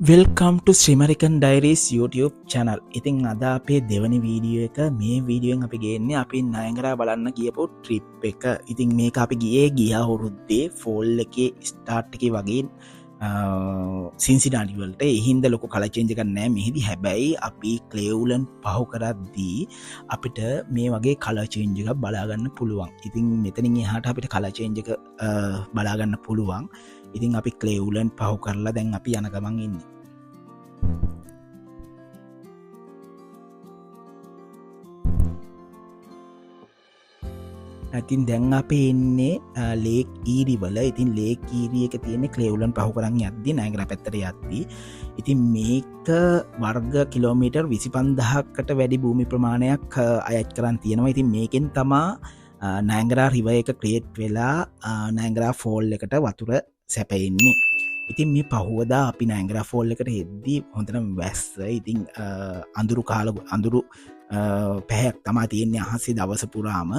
Welcome ටු ශ්‍රීමරිකන් diaries YouTube channel. ඉතිං අද අපේ දෙවනි වීඩියෝ එක මේ වීඩියෝෙන් අපි ගේන්නේ අපි නයගරා බලන්න ගියපු ට්‍රිප් එක. ඉතින් මේ අපි ගිය අවුරුද්දේ ෆෝල් එක ස්ටාර්ට් එක වගේ සින්සිඩාඩිවලට එහින්ද ලොක කලචෙන්ජ කරනෑ මෙහිදි. හැබැයි අපි ක්ලේවුලන් පහු කරද්දී අපිට මේ වගේ කලචෙන්ජක බලාගන්න පුළුවන්. ඉතින් මෙතනින් එහාට අපිට කලචෙන්ජක බලාගන්න පුළුවන්. ඉතින් අපි ක්ලේවුලන් පහු කරලා දැන් අපි යන ගමන් ඉන්න. ඉතින් දැන් අපේ එන්නේ ලේක් ඊරිවල. ඉතින් ලේක් ඊරිය එක තියෙන ක්ලේවුලන් පහු කරන් යද්දි නයගරා පැත්තට යද්දි. ඉතින් මේක වර්ග කිලෝමීටර් 25000කට වැඩි භූමි ප්‍රමාණයක් අයත් කරන් තියෙනවා. ඉතින් මේකෙන් තමා නයගරා රිවර් එක ක්‍රියේට් වෙලා නයගරා ෆෝල් එකට වතුර සැපෙන්නේ. ඉතින් මේ පහුවදා අපි නයගරා ෆෝල් එකට එද්දී හොඳටම වැස්ස. ඉතින් අඳුරු පැහැයක් තමා තියෙන්නේ අහසේ දවස පුරාම.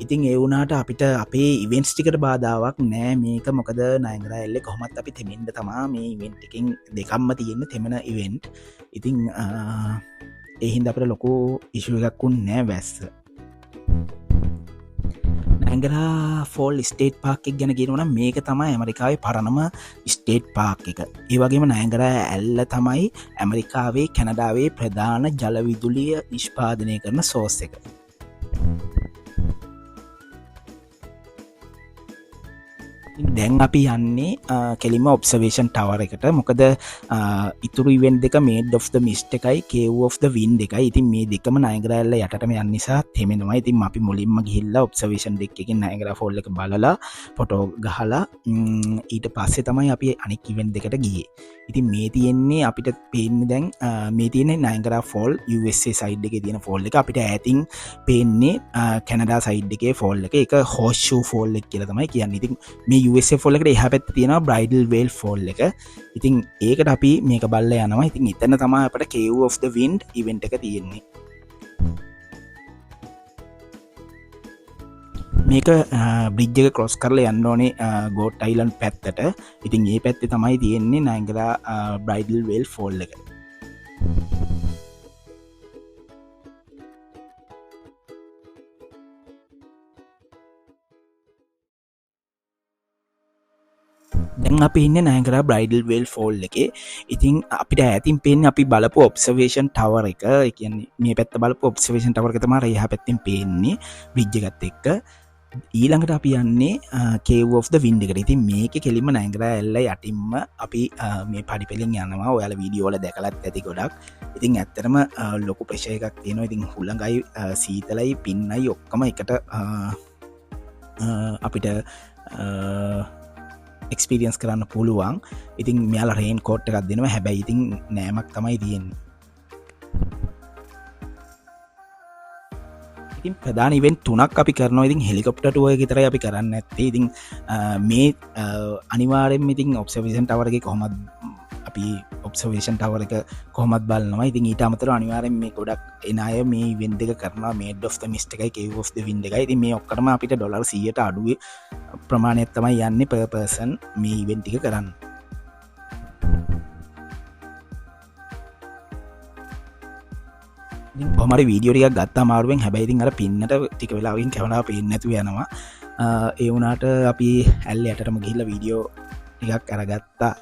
ඉතින් ඒ වුණාට අපිට අපේ ඉවෙන්ට්ස් ටිකට බාධාවක් නෑ. මේක මොකද නයගරා එල්ලේ කොහොමත් අපි තෙමෙන්න තමා මේ ඉවෙන්ට් එකෙන් දෙකක්ම තියෙන්නේ තෙමෙන ඉවෙන්ට්. ඉතින් ඒ හින්දා අපිට ලොකු ඉෂුව එකක් වුණේ නෑ වැස්ස. නයගරා ෆෝල් ස්ටේට් පාක් එක ගැන කියනවනම් මේක තමයි ඇමරිකාවේ පරණම ස්ටේට් පාක් එක. ඒ වගේම නයගරා ඇල්ල තමයි ඇමරිකාවේ කැනඩාවේ ප්‍රධාන ජල විදුලිය නිෂ්පාදනය කරන සෝස් එක. දැන් අපි යන්නේ කෙලිම ඔබ්සර්වේෂන් ටවර් එකට. මොකද ඉතුරු ඉවෙන්ට් දෙක මේඩ් ඔෆ් ද මිස්ට් එකයි කේව් ඔෆ් ද වින්ඩ් එකයි. ඉතින් මේ දෙකම නයගරා ඇල්ල යටටම යන නිසා තෙමෙනවා. ඉතින් අපි මුලින්ම ගිහිල්ලා ඔබ්සර්වේෂන් ඩෙක් එකකින් නයගරා ෆෝල් එක බලලා ෆොටෝ ගහලා ඊට පස්සේ තමයි අපි අනික් ඉවෙන්ට් දෙකට ගියේ. ඉතින් මේ තියෙන්නේ අපිට පේන්නේ දැන් මේ තියෙන්නේ නයගරා ෆෝල් USA සයිඩ් එකේ තියෙන ෆෝල් එක. අපිට ඈතින් පේන්නේ කැනඩා සයිඩ් එකේ ෆෝල් එක. ඒක හෝෂ් ෆෝල් එක කියලා තමයි කියන්නේ. ඉතින් මේ USA ෆෝල් එකට එහා පැත්තේ තියෙනවා බ්‍රයිඩල් වේල් ෆෝල් එක. ඉතින් ඒකට අපි මේක බලලා යනවා. ඉතින් එතන තමයි අපිට cave of the wind event එක තියෙන්නේ. මේක බ්‍රිජ් එක ක්‍රොස් කරලා යන්න ඕනේ ගෝට් අයිලන්ඩ් පැත්තට. ඉතින් මේ පැත්තේ තමයි තියෙන්නේ නයගරා බ්‍රයිඩල් වේල් ෆෝල් එක. දැන් අපි ඉන්නේ නයගරා බ්‍රයිඩල් වේල් ෆෝල් එකේ. ඉතින් අපිට ඈතින් පේන්නේ අපි බලපු ඔබ්සර්වේෂන් ටවර් එක. ඒ කියන්නේ මේ පැත්ත බලපු ඔබ්සර්වේෂන් ටවර් එක තමයි එහා පැත්තෙන් පේන්නේ බ්‍රිජ් එකත් එක්ක. ඊළඟට අපි යන්නේ කේව් ඔෆ් ද වින්ඩ් එකට. ඉතින් මේකේ කෙලින්ම නයගරා ඇල්ල යටින්ම අපි මේ පඩිපෙළෙන් යනවා. ඔයාලා වීඩියෝ වල දැකලත් ඇති ගොඩක්. ඉතින් ඇත්තටම ලොකු ප්‍රෙෂර් එකක් තියෙනවා. ඉතින් හුළඟයි සීතලයි පින්නයි ඔක්කොම එකට අපිට එක්ස්පීරියන්ස් කරන්න පුළුවන්. ඉතින් මෙයාලා රේන් කෝට් එකක් දෙනවා. හැබැයි ඉතින් නෑමක් තමයි තියෙන්නේ. ඉතින් ප්‍රධාන ඉවෙන්ට් තුනක් අපි කරනවා. ඉතින් හෙලිකොප්ටර් ටුවර් එක විතරයි අපි කරන්නේ නැත්තේ. ඉතින් මේ අනිවාර්යෙන්ම ඉතින් ඔබ්සර්වේෂන් ටවර් එකේ කොහොමද අපි ඔබ්සර්වේෂන් ටවර් එක කොහොමත් බලනවා. ඉතින් ඊට අමතරව අනිවාර්යෙන් මේ ගොඩක් එන අය මේ ඉවෙන්ට් එක කරනවා. මේඩ් ඔෆ් ද මිස්ට් එකයි කේව් ඔෆ් ද වින්ඩ් එකයි. ඉතින් මේ ඔක්කොම අපිට ඩොලර් 100ට අඩු ප්‍රමාණයක් තමයි යන්නේ per person මේ ඉවෙන්ට් එක කරන්න. ඉතින් කොහමරි වීඩියෝ ටිකක් ගත්තා අමාරුවෙන්. හැබැයි ඉතින් අර පින්නට ටික වෙලාවකින් කැමරාව පේන්නේ නැතුව යනවා. ඒ වුණාට අපි ඇල්ල යටටම ගිහිල්ලා වීඩියෝ ටිකක් අරගත්තා.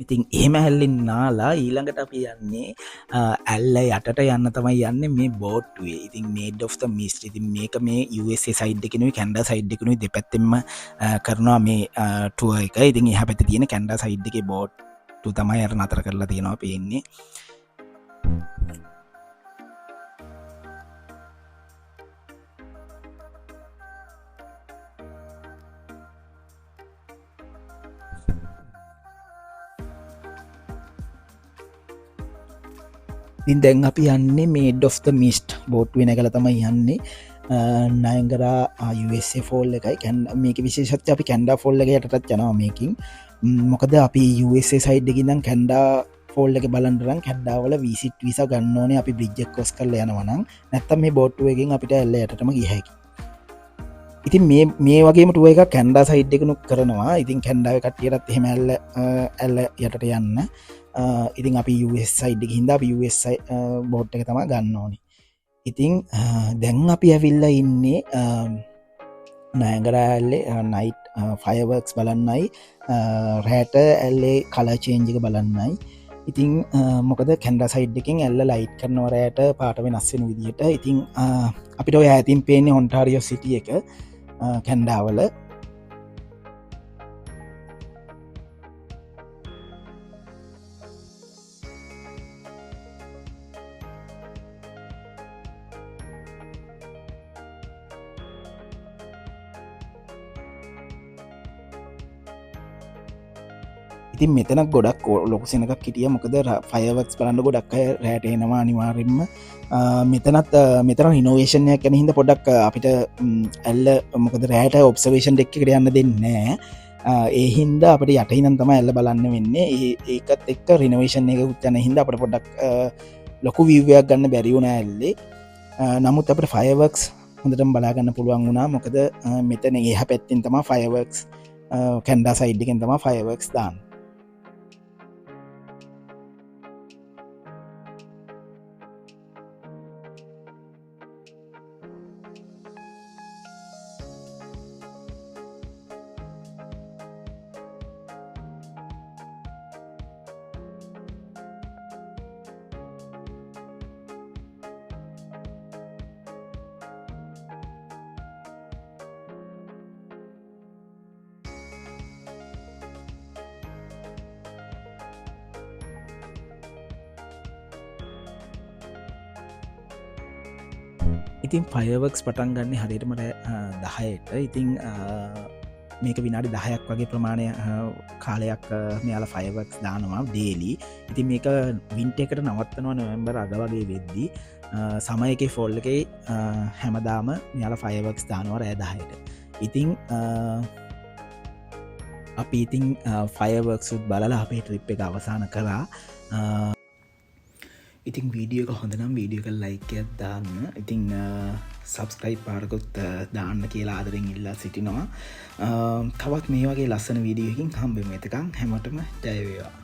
ඉතින් එහෙම ඇල්ලෙන් නාලා ඊළඟට අපි යන්නේ ඇල්ල යටට යන්න තමයි යන්නේ මේ බෝට්ටුවේ. ඉතින් මේඩ් ඔෆ් ද මිස්ට්. ඉතින් මේක මේ USA සයිඩ් එකෙනුයි කැනඩා සයිඩ් එකෙනුයි දෙපැත්තෙම කරනවා මේ ටුවර් එක. ඉතින් එහා පැත්තේ තියෙන කැනඩා සයිඩ් එකේ බෝට්ටු තමයි අර නතර කරලා තියෙනවා පේන්නේ. ඉතින් දැන් අපි යන්නේ මේඩ් ඔෆ් ද මිස්ට් බෝට්ටුවේ නැගලා තමයි යන්නේ. නයගරා USA ෆෝල් එකයි. මේක විශේෂත්වය අපි කැනඩා ෆෝල් එක යටටත් යනවා මේකින්. මොකද අපි USA සයිඩ් එකේ ඉඳන් කැනඩා ෆෝල් එක බලන්ඩරන් කැඩ්ඩාවල විසිට විස ගන්නඕනේ අපි බ්‍රිජ්ජක් කොස් කරල යනවනම් නැත්තම් මේ බෝට්ටුවගෙන් අපිට එල්ල යටටම ගිහැකි ඉතින් මේ වගේ ටුව එක කැන්ඩා සයිඩ් එකනුක් කරනවා ඉතින් කැන්ඩාව කටියරත් එහෙම ඇල්ල යටට යන්න ඉතින් අපි සයිඩ් හිද බෝට් එක තම ගන්න ඕනි ඉතිං දැන් අපි ඇවිල්ල ඉන්නේ නෑගරඇල්ලේ නයිට් ෆයවර්ක්ස් බලන්නයි රෑට ඇල්ලේ කලචේන්ජික බලන්නයි ඉතිං මොකද කැන්ඩ සයිඩ් එකින් ඇල්ල ලයිට් කරනවරයට පාට වෙනස්සෙන විදිහට ඉතිං අපිට ඔය ඇතින් පේන්නේ ඔන්ටාරියෝ සිටිය එක කැන්ඩාවල ඉතින් මෙතනක් ගොඩක් ලොකු සෙනකක් හිටිය මොකද ෆයවක්ස් බලන්න ගොඩක් අය රෑට එනවා අනිවාරෙන්ම මෙතනත් මෙතන ඉනෝවේෂණයක් ගැන හිද පොඩක් අපිට ඇල්ල මොකද රෑට ඔබ්සවේෂන් දෙක්කට යන්න දෙන්නෑ ඒ හින්ද අපට යටහිනම් තම ඇල්ල බලන්න වෙන්නේ ඒකත් එක්ක රිනවේෂන් එක උත්තන හිද අපට පොඩක් ලොකු වීවයක් ගන්න බැරිවුණ ඇල්ලේ නමුත් අපට ෆයවක්ස් හොඳටම බලාගන්න පුළුවන් වුණා මොකද මෙතන ඒ පැත්තින් තම ෆයවක්ස් කැන්ඩා සයිඩ්ිකෙන් තම ෆයවක්ස් දාන්න ඉතින් ෆයවර්ක්ස් පටන් ගන්න හරියටමට 10ට ඉතිං මේක විනාඩි 10ක් වගේ ප්‍රමාණය කාලයක් මෙයාල ෆයවර්ක්ස් දානවා ඩේලි ඉතින් මේක වින්ට එකට නවත්තනවා නොවැම්බර් අග වගේ වෙද්දී සමයක ෆෝල් එක හැමදාම මෙයාල ෆයවර්ක්ස් දානවා රෑ 10ට ඉතිං අපි ඉතිං ෆයවර්ක්සුත් බලලා අපේ ට්‍රිප් එක අවසාන කරා ඉතින් වීඩියෝ එක හොඳනම් වීඩියෝ එක ලයිකයක් දාන්න ඉතිං සබස්ක්‍රයිබ් පාරකොත් දාන්න කියලා ආදරෙන් ඉල්ලා සිටිනවා තවත් මේ වගේ ලස්සන වීඩියෝකින් හම්බෙම එතකම් හැමටම ජයවේවා